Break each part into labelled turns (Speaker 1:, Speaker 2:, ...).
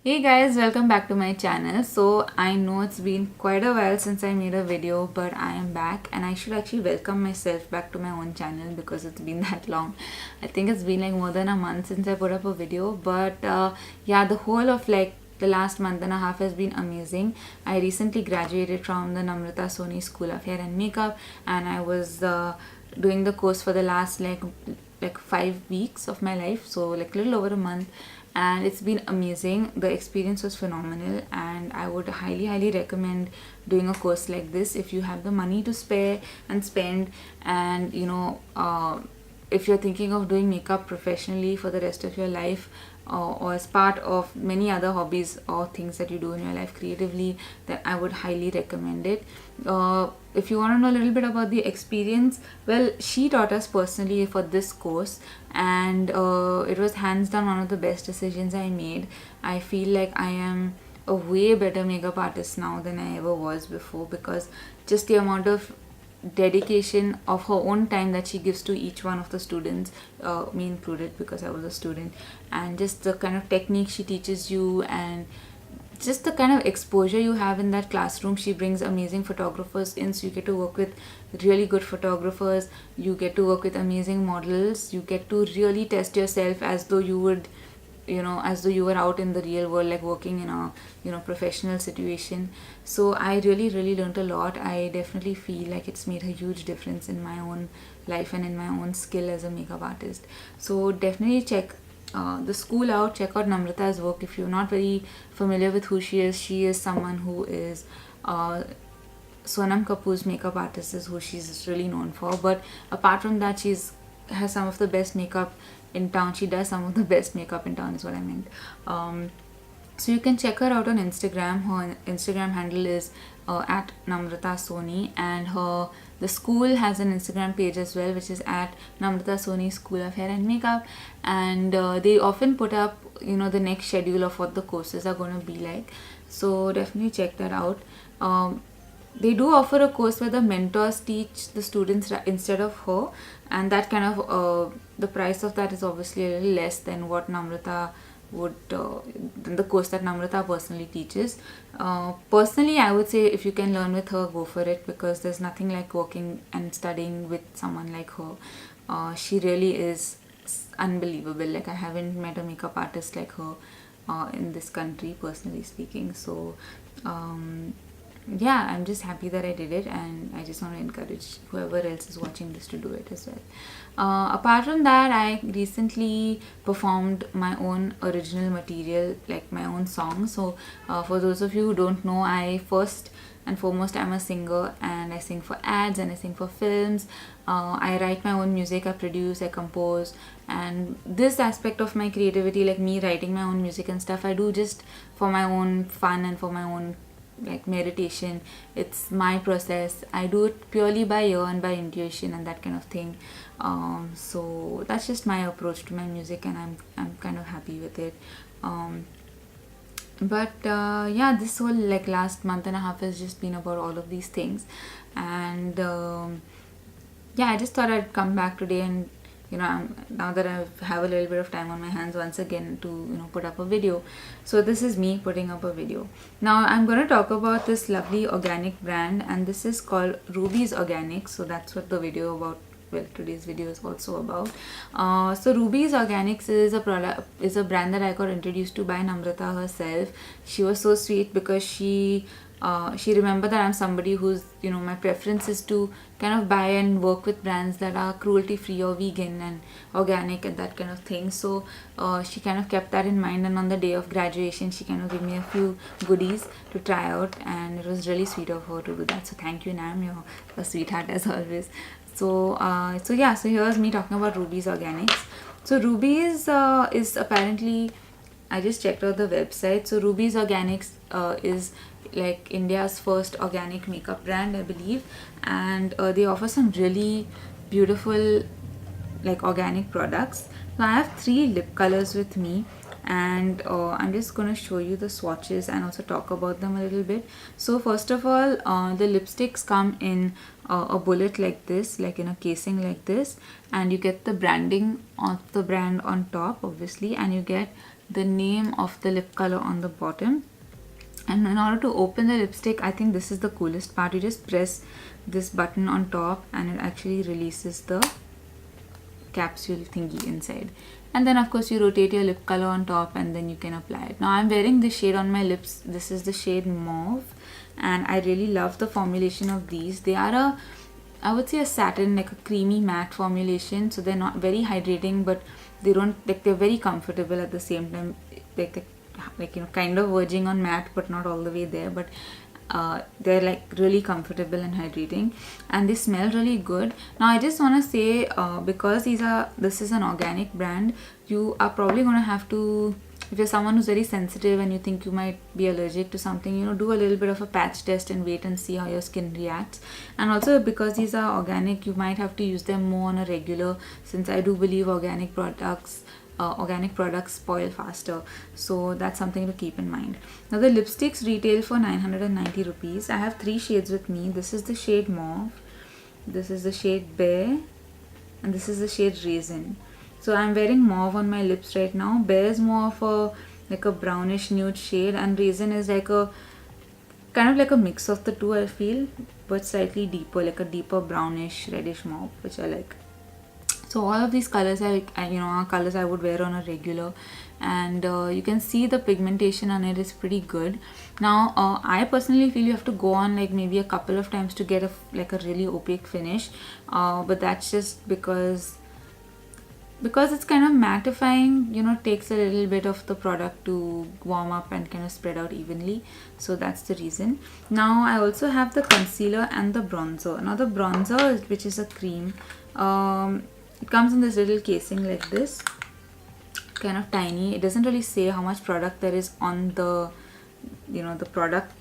Speaker 1: Hey guys, welcome back to my channel. So I know it's been quite a while since I made a video, but I am back and I should actually welcome myself back to my own channel because it's been that long. I think it's been like more than a month since I put up a video, but yeah, the whole of like the last month and a half has been amazing. I recently graduated from the Namrata Soni School of Hair and Makeup, and I was doing the course for the last like 5 weeks of my life, so like a little over a month, and it's been amazing. The experience was phenomenal, and I would highly recommend doing a course like this if you have the money to spare and spend. And if you're thinking of doing makeup professionally for the rest of your life, or as part of many other hobbies or things that you do in your life creatively, then I would highly recommend it. If you want to know a little bit about the experience, well, she taught us personally for this course, and it was hands down one of the best decisions I made. I feel like I am a way better makeup artist now than I ever was before, because just the amount of dedication of her own time that she gives to each one of the students, me included because I was a student, and just the kind of technique she teaches you, and just the kind of exposure you have in that classroom. She brings amazing photographers in, so you get to work with really good photographers, you get to work with amazing models, you get to really test yourself as though you would, as though you were out in the real world, like working in a professional situation. So I really learned a lot. I definitely feel like it's made a huge difference in my own life and in my own skill as a makeup artist. So definitely check the school out, check out Namrata's work. If you're not very familiar with who she is someone who is Sonam Kapoor's makeup artist, is who she's really known for. But apart from that, has some of the best makeup in town. She does some of the best makeup in town is what I meant. So you can check her out on Instagram. Her Instagram handle is at Namrata Soni, and the school has an Instagram page as well, which is at Namrata Soni School of Hair and Makeup. And they often put up the next schedule of what the courses are going to be like. So definitely check that out. They do offer a course where the mentors teach the students instead of her, and that kind of the price of that is obviously a little less than what Namrata would than the course that Namrata personally teaches. Personally, I would say if you can learn with her, go for it, because there's nothing like working and studying with someone like her. She really is unbelievable. Like, I haven't met a makeup artist like her in this country, personally speaking. So yeah, I'm just happy that I did it, and I just want to encourage whoever else is watching this to do it as well. Apart from that, I recently performed my own original material, like my own song. So for those of you who don't know, I first and foremost, I'm a singer, and I sing for ads and I sing for films. I write my own music, I produce, I compose, and this aspect of my creativity, like me writing my own music and stuff, I do just for my own fun and for my own like meditation. It's my process. I do it purely by ear and by intuition and that kind of thing. So that's just my approach to my music, and I'm kind of happy with it. But yeah, this whole like last month and a half has just been about all of these things, and yeah, I just thought I'd come back today and now that I have a little bit of time on my hands once again to put up a video. So this is me putting up a video. Now I'm going to talk about this lovely organic brand, and this is called Ruby's Organic. So that's what the video about, well, today's video is also about. So Ruby's Organics is a brand that I got introduced to by Namrata herself. She was so sweet because she remembered that I'm somebody who's, my preference is to kind of buy and work with brands that are cruelty free or vegan and organic and that kind of thing. So she kind of kept that in mind, and on the day of graduation she kind of gave me a few goodies to try out, and it was really sweet of her to do that. So thank you, Nam, you're a sweetheart as always. So yeah, so here's me talking about Ruby's Organics. So Ruby's is apparently, I just checked out the website. So Ruby's Organics is like India's first organic makeup brand, I believe, and they offer some really beautiful like organic products. So I have 3 lip colors with me, and I'm just going to show you the swatches and also talk about them a little bit. So first of all, the lipsticks come in a bullet like this, like in a casing like this, and you get the branding of the brand on top obviously, and you get the name of the lip color on the bottom. And in order to open the lipstick, I think this is the coolest part. You just press this button on top and it actually releases the capsule thingy inside, and then of course you rotate your lip color on top and then you can apply it. Now I'm wearing this shade on my lips. This is the shade Mauve, and I really love the formulation of these. They are I would say a satin, like a creamy matte formulation, so they're not very hydrating, but they don't, like, they're very comfortable at the same time, like you know, kind of verging on matte but not all the way there, but they're like really comfortable and hydrating, and they smell really good. Now I just want to say, because this is an organic brand, you are probably going to have to, if you're someone who's very sensitive and you think you might be allergic to something, you know, do a little bit of a patch test and wait and see how your skin reacts. And also, because these are organic, you might have to use them more on a regular, since I do believe organic products spoil faster, so that's something to keep in mind. Now the lipsticks retail for 990 rupees. I have 3 shades with me. This is the shade Mauve, this is the shade Bear, and this is the shade Raisin. So I'm wearing Mauve on my lips right now. Bear is more of a like a brownish nude shade, and Raisin is like a kind of like a mix of the two, I feel, but slightly deeper, like a deeper brownish reddish mauve, which I like. So all of these colors are colors I would wear on a regular, and you can see the pigmentation on it is pretty good. Now I personally feel you have to go on like maybe a couple of times to get a really opaque finish, but that's just because it's kind of mattifying, you know, takes a little bit of the product to warm up and kind of spread out evenly. So that's the reason. Now I also have the concealer and the bronzer. Now the bronzer, which is a cream, it comes in this little casing like this, kind of tiny. It doesn't really say how much product there is on the, you know, the product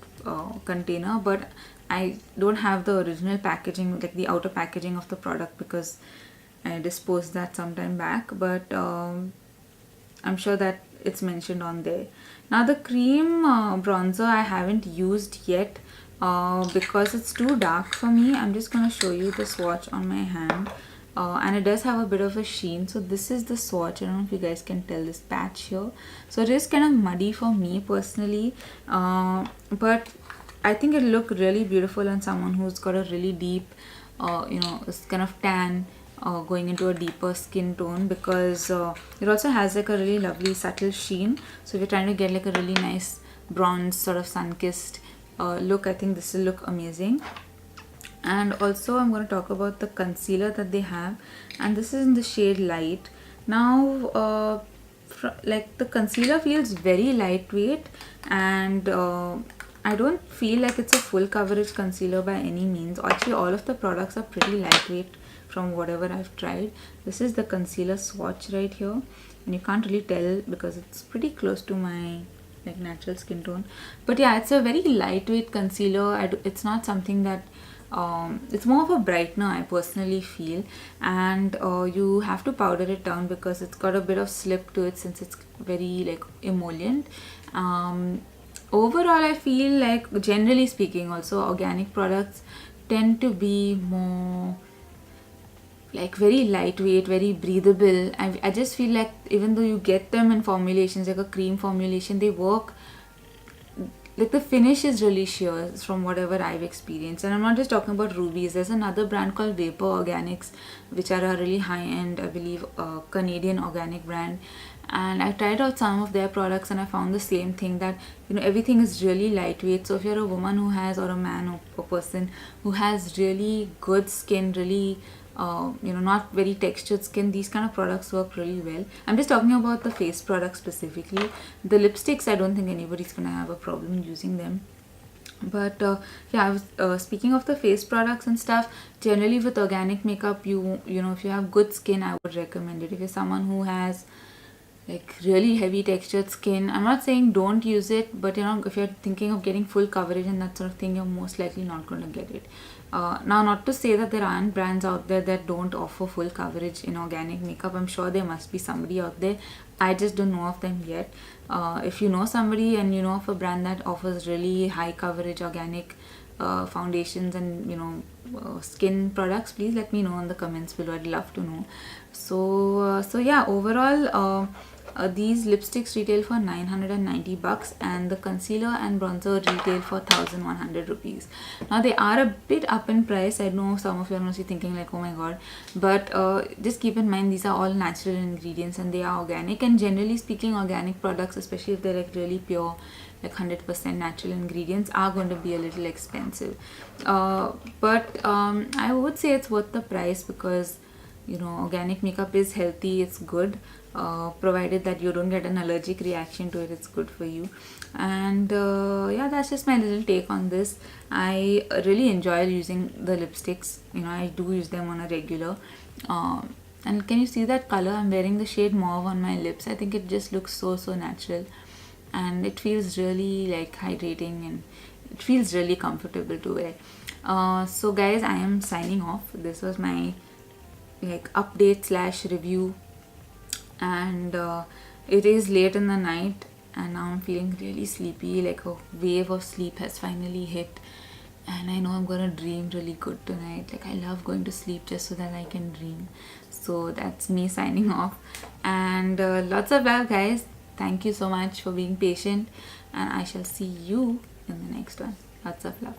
Speaker 1: container, but I don't have the original packaging, like the outer packaging of the product, because I disposed that sometime back, but I'm sure that it's mentioned on there. Now the cream bronzer I haven't used yet because it's too dark for me. I'm just going to show you the swatch on my hand, and it does have a bit of a sheen. So this is the swatch. I don't know if you guys can tell this patch here. So it is kind of muddy for me personally, but I think it'll look really beautiful on someone who's got a really deep, you know, this kind of tan, going into a deeper skin tone, because it also has like a really lovely subtle sheen. So if you're trying to get like a really nice bronze sort of sun-kissed look, I think this will look amazing. And also I'm going to talk about the concealer that they have, and this is in the shade Light. Now like the concealer feels very lightweight, and I don't feel like it's a full coverage concealer by any means. Actually all of the products are pretty lightweight from whatever I've tried. This is the concealer swatch right here, and you can't really tell because it's pretty close to my like natural skin tone, but yeah, it's a very lightweight concealer. It's not something that it's more of a brightener, I personally feel, and you have to powder it down because it's got a bit of slip to it since it's very like emollient. Overall I feel like, generally speaking, also organic products tend to be more like very lightweight, very breathable. I just feel like even though you get them in formulations like a cream formulation, they work, like the finish is really sheer from whatever I've experienced. And I'm not just talking about rubies. There's another brand called Vapor Organics, which are a really high-end, I believe, Canadian organic brand, and I tried out some of their products and I found the same thing, that you know, everything is really lightweight. So if you're a woman who has, or a man or a person who has really good skin, really you know, not very textured skin, these kind of products work really well. I'm just talking about the face products specifically. The lipsticks, I don't think anybody's gonna have a problem using them. But yeah, I was speaking of the face products and stuff. Generally with organic makeup, you know, if you have good skin, I would recommend it. If you're someone who has like really heavy textured skin, I'm not saying don't use it, but you know, if you're thinking of getting full coverage and that sort of thing, you're most likely not going to get it. Now, not to say that there aren't brands out there that don't offer full coverage in organic makeup. I'm sure there must be somebody out there. I just don't know of them yet. If you know somebody and you know of a brand that offers really high coverage organic foundations and skin products, please let me know in the comments below. I'd love to know. So yeah, overall these lipsticks retail for 990 bucks and the concealer and bronzer retail for 1100 rupees. Now they are a bit up in price. I know some of you are mostly thinking like, oh my god, but just keep in mind these are all natural ingredients and they are organic, and generally speaking organic products, especially if they're like really pure, like 100% natural ingredients, are going to be a little expensive, but I would say it's worth the price because organic makeup is healthy, it's good, provided that you don't get an allergic reaction to it, it's good for you. And yeah, that's just my little take on this. I really enjoy using the lipsticks. I do use them on a regular, and can you see that color? I'm wearing the shade Mauve on my lips. I think it just looks so natural, and it feels really like hydrating, and it feels really comfortable to wear. So guys, I am signing off. This was my update / review, and it is late in the night and now I'm feeling really sleepy, like a wave of sleep has finally hit, and I know I'm gonna dream really good tonight. Like I love going to sleep just so that I can dream. So that's me signing off, and lots of love guys. Thank you so much for being patient, and I shall see you in the next one. Lots of love.